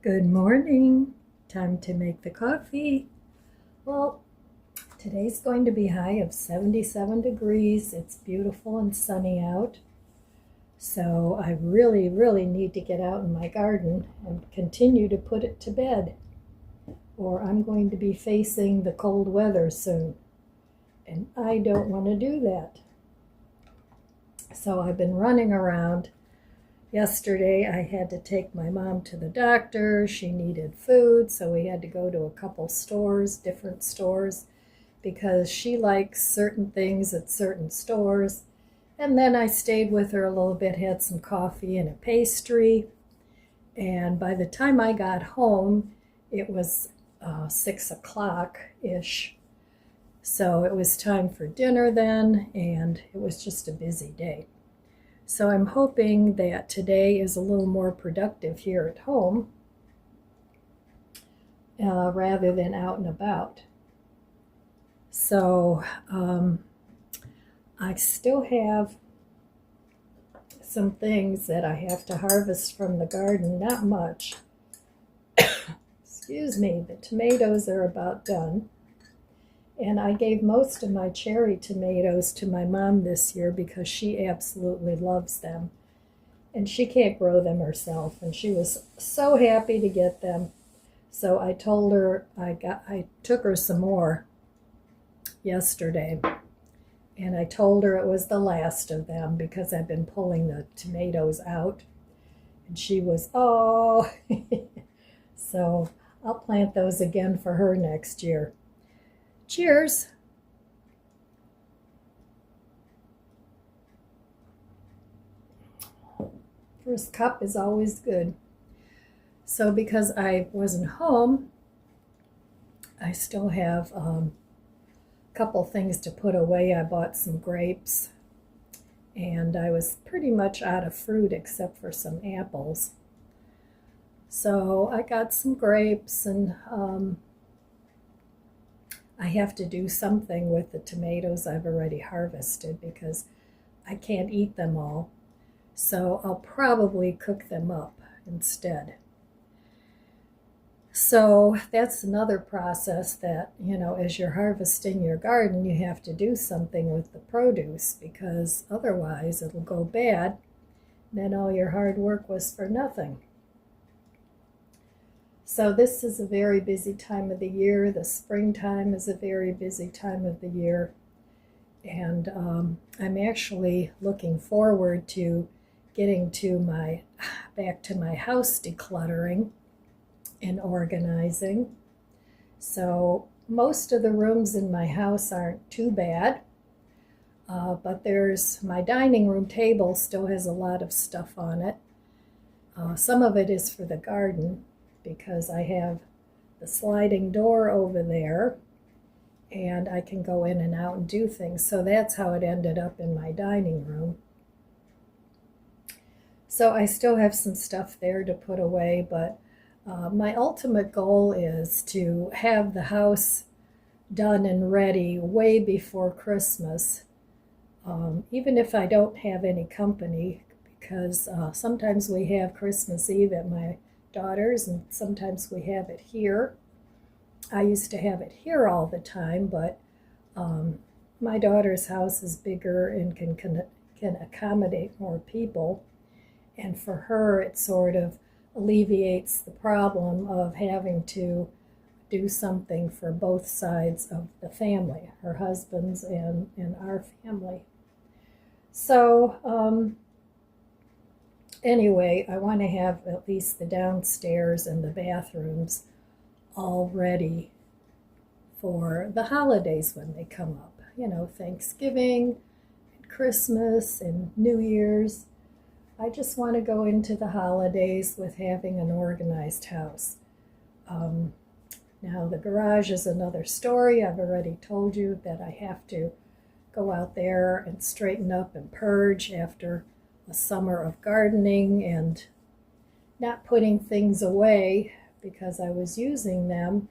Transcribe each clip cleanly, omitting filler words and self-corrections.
Good morning. Time to make the coffee. Well, today's going to be high of 77 degrees. It's beautiful and sunny out. So I really need to get out in my garden and continue to put it to bed, or I'm going to be facing the cold weather soon. And I don't want to do that. So I've been running around. Yesterday, I had to take my mom to the doctor. She needed food, so we had to go to a couple stores, different stores, because she likes certain things at certain stores. And then I stayed with her a little bit, had some coffee and a pastry. And by the time I got home, it was 6 o'clock-ish. So it was time for dinner then, and it was just a busy day. So I'm hoping that today is a little more productive here at home rather than out and about. So I still have some things that I have to harvest from the garden, not much. Excuse me, the tomatoes are about done. And I gave most of my cherry tomatoes to my mom this year because she absolutely loves them. And she can't grow them herself. And she was so happy to get them. So I told her, I took her some more yesterday. And I told her it was the last of them because I've been pulling the tomatoes out. And she was, oh. So I'll plant those again for her next year. Cheers. First cup is always good. So because I wasn't home, I still have a couple things to put away. I bought some grapes, and I was pretty much out of fruit except for some apples. So I got some grapes, and I have to do something with the tomatoes I've already harvested because I can't eat them all. So I'll probably cook them up instead. So that's another process that, as you're harvesting your garden, you have to do something with the produce because otherwise it'll go bad. Then all your hard work was for nothing. So this is a very busy time of the year. The springtime is a very busy time of the year. And I'm actually looking forward to getting back to my house decluttering and organizing. So most of the rooms in my house aren't too bad. But there's my dining room table still has a lot of stuff on it. Some of it is for the garden, because I have the sliding door over there and I can go in and out and do things. So that's how it ended up in my dining room. So I still have some stuff there to put away, but my ultimate goal is to have the house done and ready way before Christmas, even if I don't have any company, because sometimes we have Christmas Eve at my daughter's, and sometimes we have it here. I used to have it here all the time, but my daughter's house is bigger and can accommodate more people. And for her, it sort of alleviates the problem of having to do something for both sides of the family, her husband's and our family. So anyway, I want to have at least the downstairs and the bathrooms all ready for the holidays when they come up. Thanksgiving, and Christmas, and New Year's. I just want to go into the holidays with having an organized house. Now, the garage is another story. I've already told you that I have to go out there and straighten up and purge after a summer of gardening and not putting things away because I was using them.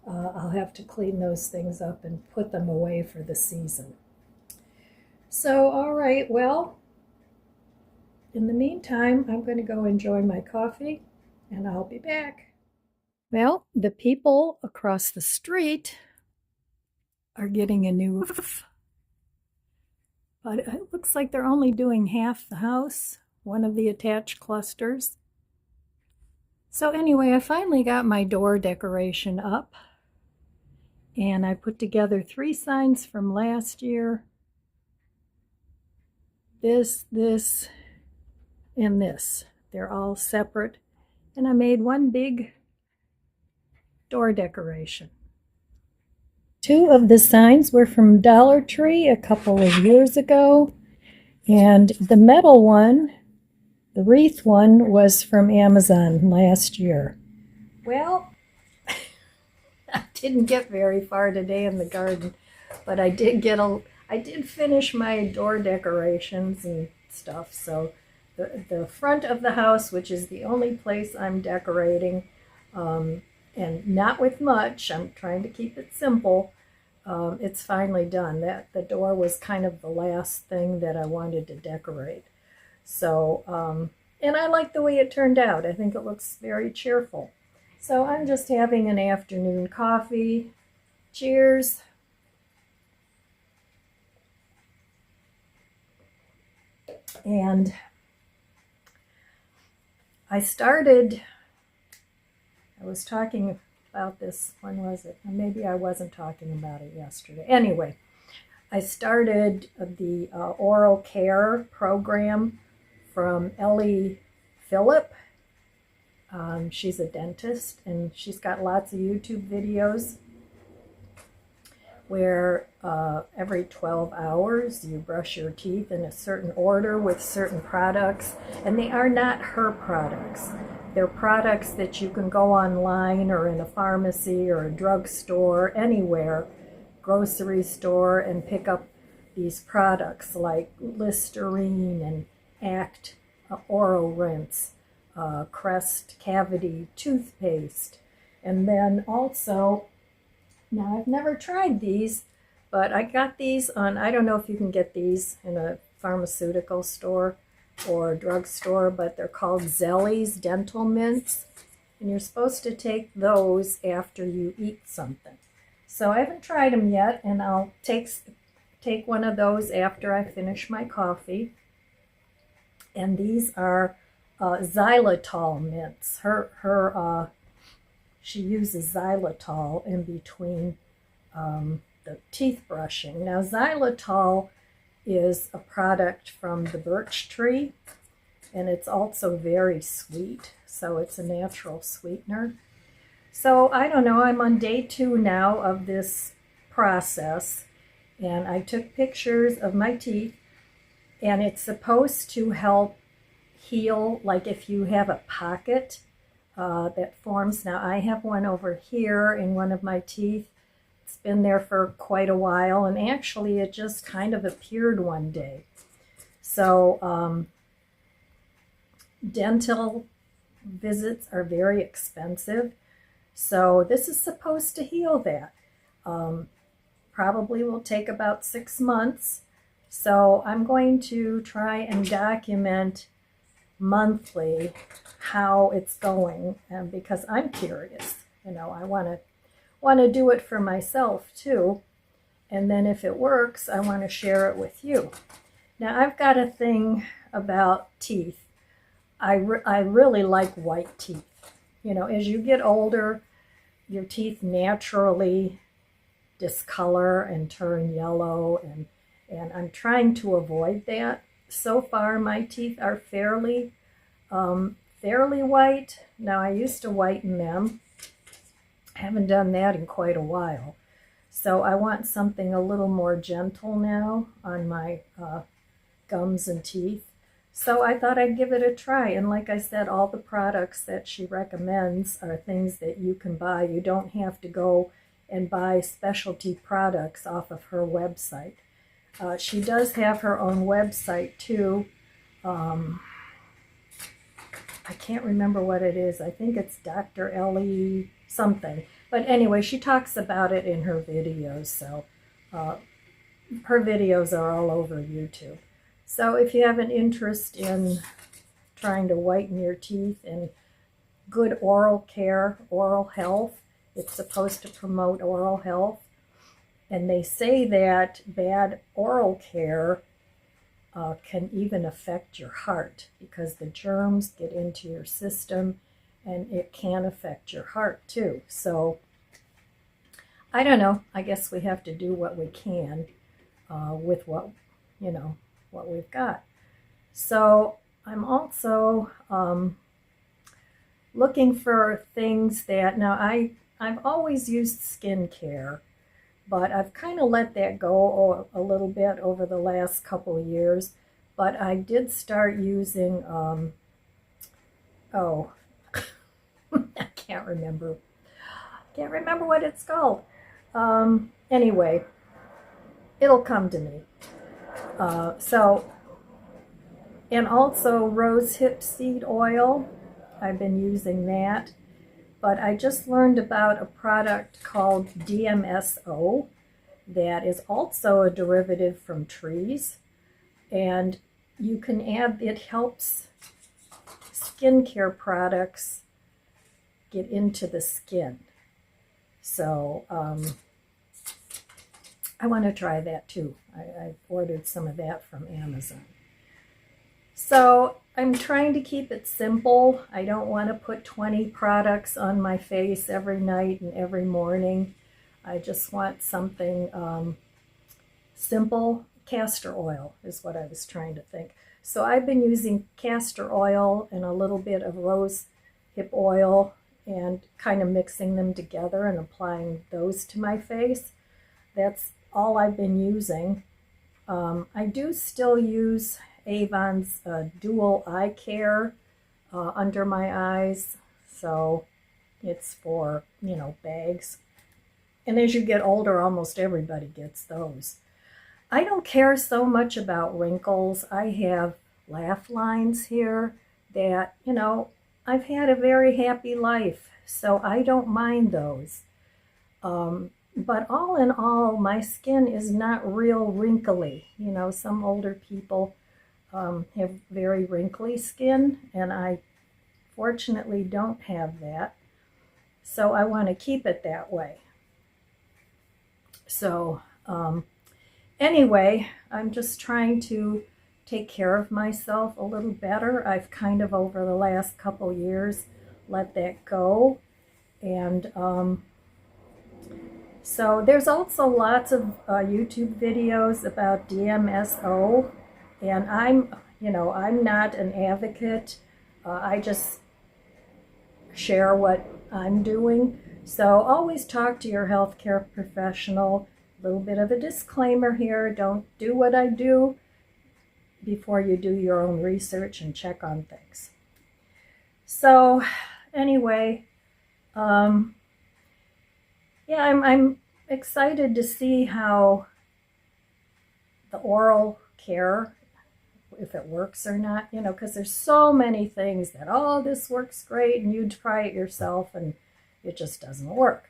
I'll have to clean those things up and put them away for the season. So, all right, well, in the meantime, I'm going to go enjoy my coffee and I'll be back. Well, the people across the street are getting a new roof, but it looks like they're only doing half the house, one of the attached clusters. So anyway, I finally got my door decoration up, and I put together 3 signs from last year. This, and this. They're all separate, and I made one big door decoration. 2 of the signs were from Dollar Tree a couple of years ago, and the metal one, the wreath one, was from Amazon last year. Well, I didn't get very far today in the garden, but I did finish my door decorations and stuff. So the front of the house, which is the only place I'm decorating, and not with much, I'm trying to keep it simple, it's finally done. The door was kind of the last thing that I wanted to decorate. So, and I like the way it turned out. I think it looks very cheerful. So I'm just having an afternoon coffee. Cheers. And I was talking about this, when was it? Maybe I wasn't talking about it yesterday. Anyway, I started the oral care program from Ellie Phillip. She's a dentist, and she's got lots of YouTube videos where every 12 hours you brush your teeth in a certain order with certain products, and they are not her products. They're products that you can go online or in a pharmacy or a drugstore, anywhere, grocery store, and pick up these products like Listerine and Act oral rinse, Crest cavity toothpaste, and then also, now I've never tried these, but I got these on, I don't know if you can get these in a pharmaceutical store or drugstore, but they're called Zelly's Dental Mints, and you're supposed to take those after you eat something. So I haven't tried them yet, and I'll take one of those after I finish my coffee. And these are xylitol mints. She uses xylitol in between the teeth brushing. Now, xylitol is a product from the birch tree, and it's also very sweet, so it's a natural sweetener. So I don't know, I'm on day 2 now of this process, and I took pictures of my teeth, and it's supposed to help heal, like if you have a pocket that forms. Now I have one over here in one of my teeth. It's been there for quite a while, and actually it just kind of appeared one day. So dental visits are very expensive, so this is supposed to heal that. Probably will take about 6 months. So I'm going to try and document monthly how it's going, because I'm curious. You know, I want to do it for myself too, and then if it works, I want to share it with you. Now, I've got a thing about teeth. I really like white teeth. You know, as you get older, your teeth naturally discolor and turn yellow, and I'm trying to avoid that. So far, my teeth are fairly white. Now, I used to whiten them. I haven't done that in quite a while. So I want something a little more gentle now on my gums and teeth. So I thought I'd give it a try. And like I said, all the products that she recommends are things that you can buy. You don't have to go and buy specialty products off of her website. She does have her own website too. I can't remember what it is. I think it's Dr. Ellie something. But anyway, she talks about it in her videos. So her videos are all over YouTube. So if you have an interest in trying to whiten your teeth and good oral care, oral health. It's supposed to promote oral health. And they say that bad oral care can even affect your heart because the germs get into your system and it can affect your heart too. So I don't know. I guess we have to do what we can with what, what we've got. So I'm also looking for things that, now I've always used skincare, but I've kind of let that go a little bit over the last couple of years. But I did start using, I can't remember what it's called. Anyway, it'll come to me. And also rose hip seed oil. I've been using that. But I just learned about a product called DMSO that is also a derivative from trees. And you can add, it helps skincare products get into the skin. So I want to try that too. I ordered some of that from Amazon. So I'm trying to keep it simple. I don't want to put 20 products on my face every night and every morning. I just want something simple. Castor oil is what I was trying to think. So I've been using castor oil and a little bit of rose hip oil and kind of mixing them together and applying those to my face. That's all I've been using. I do still use Avon's Dual Eye Care under my eyes. So it's for, bags. And as you get older, almost everybody gets those. I don't care so much about wrinkles. I have laugh lines here that, I've had a very happy life, so I don't mind those. But all in all, my skin is not real wrinkly. Some older people have very wrinkly skin, and I fortunately don't have that. So I want to keep it that way. So anyway, I'm just trying to take care of myself a little better. I've kind of over the last couple years let that go. And so there's also lots of YouTube videos about DMSO, and I'm not an advocate. I just share what I'm doing. So always talk to your healthcare professional. A little bit of a disclaimer here. Don't do what I do before you do your own research and check on things. So anyway, I'm excited to see how the oral care, if it works or not, because there's so many things that, this works great, and you try it yourself and it just doesn't work.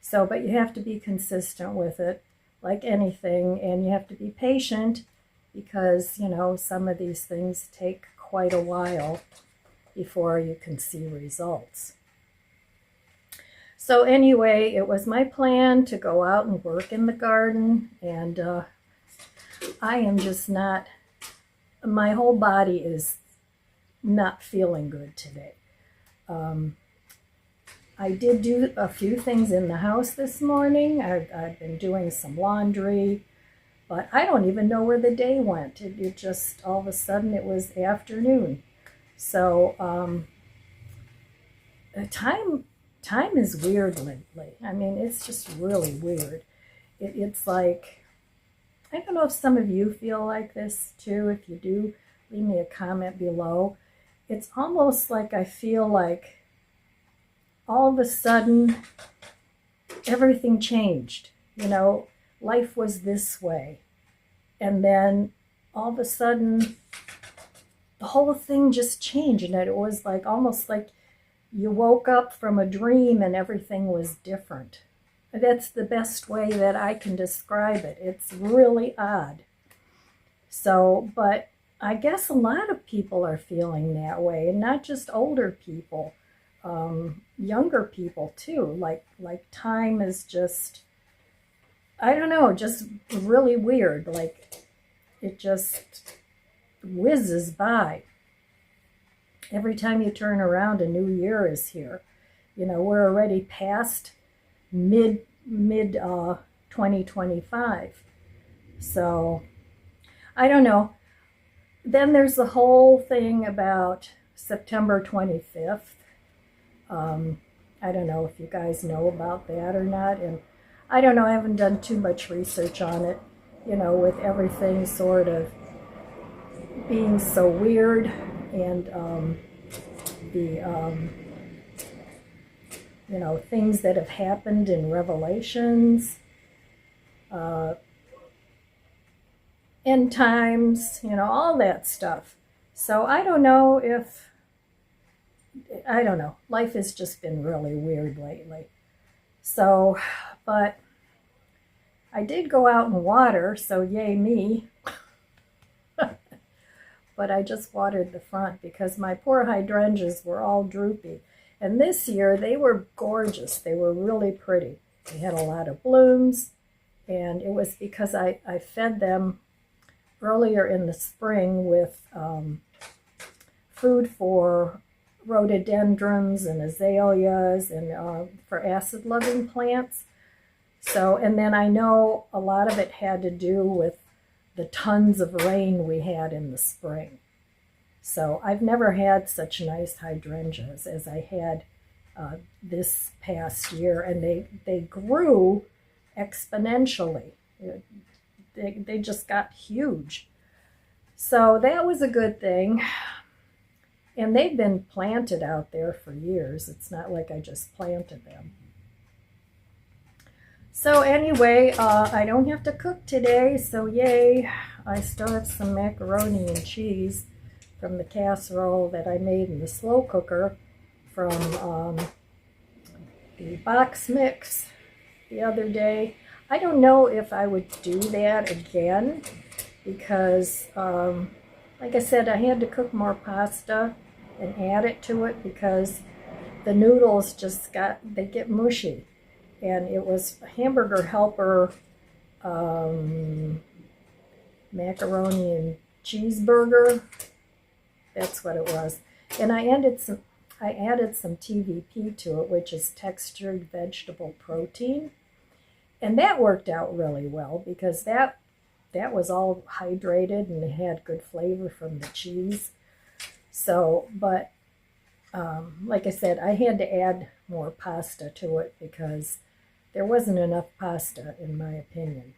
So, but you have to be consistent with it, like anything, and you have to be patient because, some of these things take quite a while before you can see results. So anyway, it was my plan to go out and work in the garden, and I am just not, my whole body is not feeling good today. I did do a few things in the house this morning. I've been doing some laundry, but I don't even know where the day went. It just, all of a sudden, it was afternoon. So time is weird lately. I mean, it's just really weird. It's like, I don't know if some of you feel like this too. If you do, leave me a comment below. It's almost like I feel like all of a sudden everything changed. Life was this way. And then all of a sudden the whole thing just changed. And it was like almost like you woke up from a dream and everything was different. That's the best way that I can describe it. It's really odd. So, but I guess a lot of people are feeling that way, and not just older people. younger people too. Like time is just, I don't know, just really weird. Like it just whizzes by. Every time you turn around, a new year is here. You know, we're already past mid 2025. So I don't know. Then there's the whole thing about September 25th. I don't know if you guys know about that or not. And I don't know, I haven't done too much research on it, you know, with everything sort of being so weird and the, you know, things that have happened in Revelations, end times, you know, all that stuff. So I don't know. Life has just been really weird lately. So, but I did go out and water, so yay me. But I just watered the front because my poor hydrangeas were all droopy. And this year they were gorgeous. They were really pretty. They had a lot of blooms, and it was because I fed them earlier in the spring with food for rhododendrons and azaleas and for acid-loving plants. So, and then I know a lot of it had to do with the tons of rain we had in the spring. So I've never had such nice hydrangeas as I had this past year, and they grew exponentially. They just got huge. So that was a good thing. And they've been planted out there for years. It's not like I just planted them. So anyway, I don't have to cook today, so yay. I still have some macaroni and cheese from the casserole that I made in the slow cooker from the box mix the other day. I don't know if I would do that again because, like I said, I had to cook more pasta and add it to it because the noodles they get mushy. And it was a Hamburger Helper macaroni and cheeseburger. That's what it was. And I added some TVP to it, which is textured vegetable protein. And that worked out really well because that was all hydrated and it had good flavor from the cheese. So, but like I said, I had to add more pasta to it because there wasn't enough pasta, in my opinion.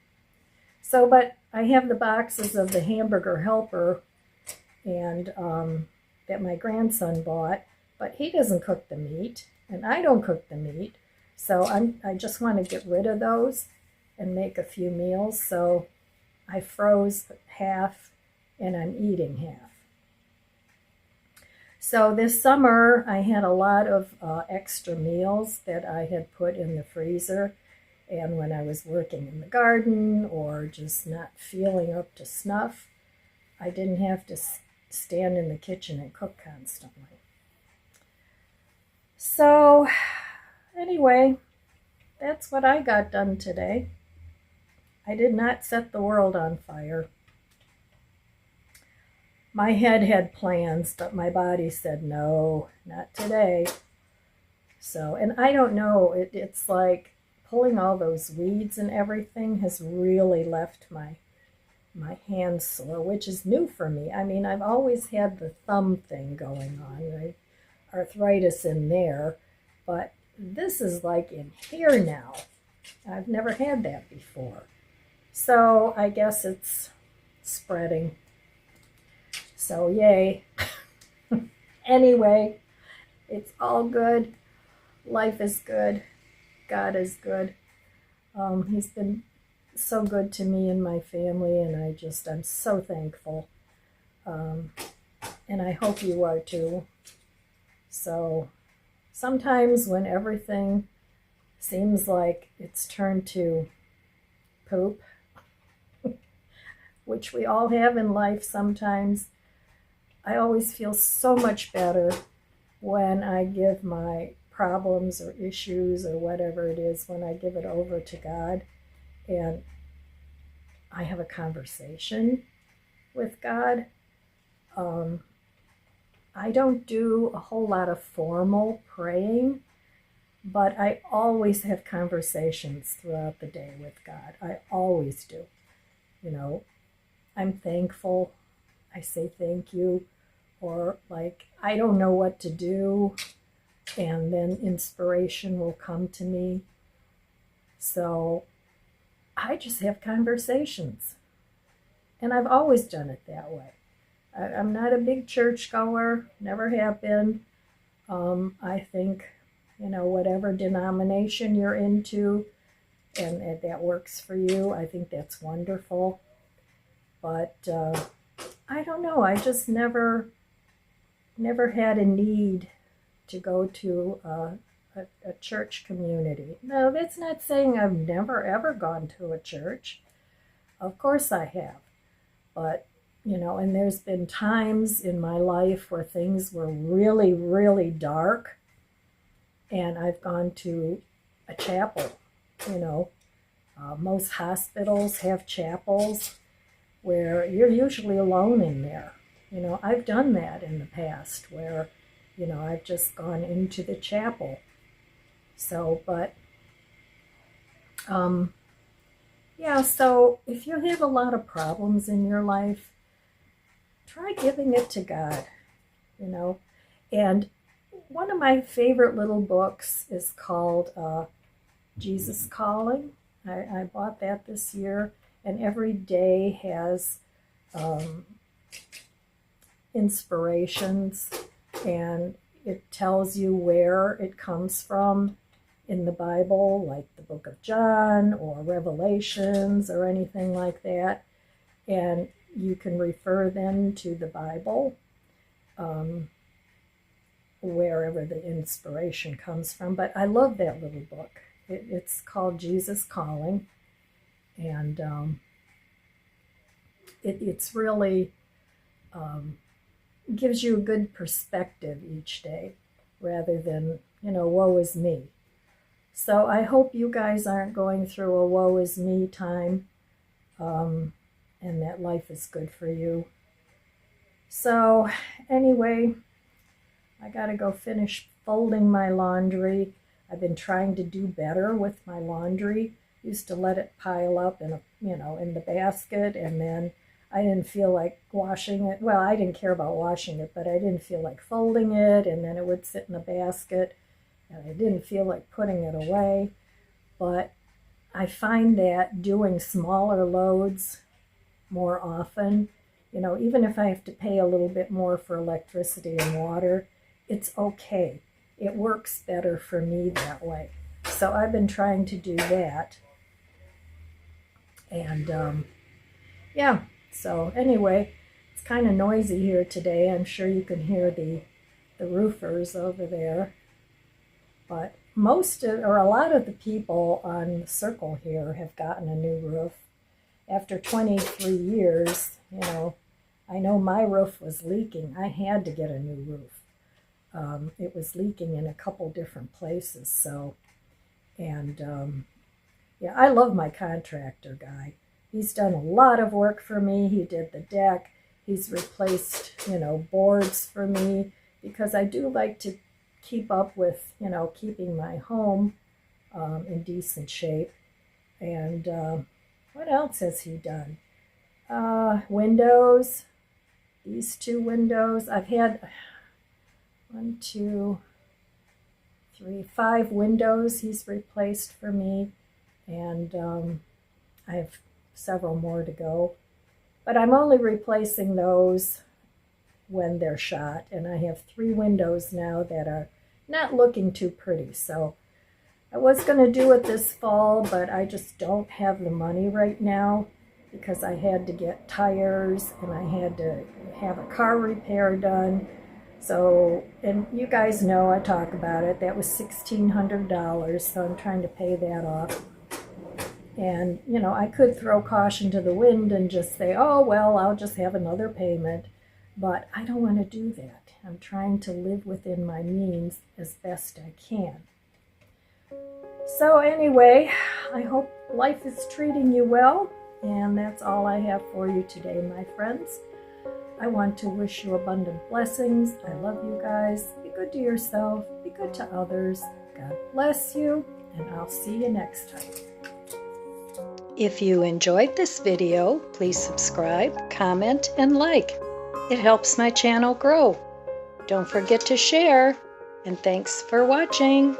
So, but I have the boxes of the Hamburger Helper and that my grandson bought, but he doesn't cook the meat, and I don't cook the meat. So I just want to get rid of those and make a few meals. So I froze half, and I'm eating half. So this summer, I had a lot of extra meals that I had put in the freezer. And when I was working in the garden or just not feeling up to snuff, I didn't have to stand in the kitchen and cook constantly. So anyway, that's what I got done today. I did not set the world on fire. My head had plans, but my body said, no, not today. So, and I don't know, it's like pulling all those weeds and everything has really left my hands sore, which is new for me. I mean, I've always had the thumb thing going on, right? Arthritis in there, but this is like in here now. I've never had that before. So I guess it's spreading. So yay. Anyway, it's all good. Life is good. God is good. He's been so good to me and my family, and I'm so thankful. And I hope you are too. So sometimes when everything seems like it's turned to poop, which we all have in life sometimes, I always feel so much better when I give my problems or issues or whatever it is, when I give it over to God and I have a conversation with God. I don't do a whole lot of formal praying, but I always have conversations throughout the day with God. I always do. You know, I'm thankful. I say thank you. Or like, I don't know what to do. And then inspiration will come to me. So I just have conversations. And I've always done it that way. I'm not a big churchgoer, never have been. I think, whatever denomination you're into and that works for you, I think that's wonderful. But I don't know, I just never had a need to go to a church community. No, that's not saying I've never ever gone to a church. Of course I have. But, and there's been times in my life where things were really, really dark. And I've gone to a chapel, most hospitals have chapels where you're usually alone in there. I've done that in the past where, I've just gone into the chapel. So, but, yeah, so if you have a lot of problems in your life, try giving it to God, And one of my favorite little books is called Jesus Calling. I bought that this year, and every day has inspirations, and it tells you where it comes from in the Bible, like the book of John or Revelations or anything like that. And you can refer then to the Bible, wherever the inspiration comes from. But I love that little book. It's called Jesus Calling. And it's really gives you a good perspective each day rather than, woe is me. So I hope you guys aren't going through a woe is me time, and that life is good for you. So anyway, I gotta go finish folding my laundry. I've been trying to do better with my laundry. Used to let it pile up in the basket, and then I didn't feel like washing it. Well, I didn't care about washing it, but I didn't feel like folding it, and then it would sit in the basket, and I didn't feel like putting it away. But I find that doing smaller loads more often, even if I have to pay a little bit more for electricity and water, it's okay. It works better for me that way. So I've been trying to do that. And yeah, so anyway, it's kind of noisy here today. I'm sure you can hear the roofers over there. But a lot of the people on the circle here have gotten a new roof. After 23 years, I know my roof was leaking. I had to get a new roof. It was leaking in a couple different places. So, and yeah, I love my contractor guy. He's done a lot of work for me. He did the deck. He's replaced, boards for me, because I do like to keep up with, keeping my home in decent shape. And what else has he done? Windows. These two windows. I've had 5 windows he's replaced for me. And I have several more to go. But I'm only replacing those when they're shot. And I have 3 windows now that are not looking too pretty. So I was going to do it this fall, but I just don't have the money right now because I had to get tires and I had to have a car repair done. So, and you guys know I talk about it. That was $1,600, so I'm trying to pay that off. And, I could throw caution to the wind and just say, oh, well, I'll just have another payment. But I don't want to do that. I'm trying to live within my means as best I can. So anyway, I hope life is treating you well, and that's all I have for you today, my friends. I want to wish you abundant blessings. I love you guys. Be good to yourself. Be good to others. God bless you, and I'll see you next time. If you enjoyed this video, please subscribe, comment, and like. It helps my channel grow. Don't forget to share, and thanks for watching.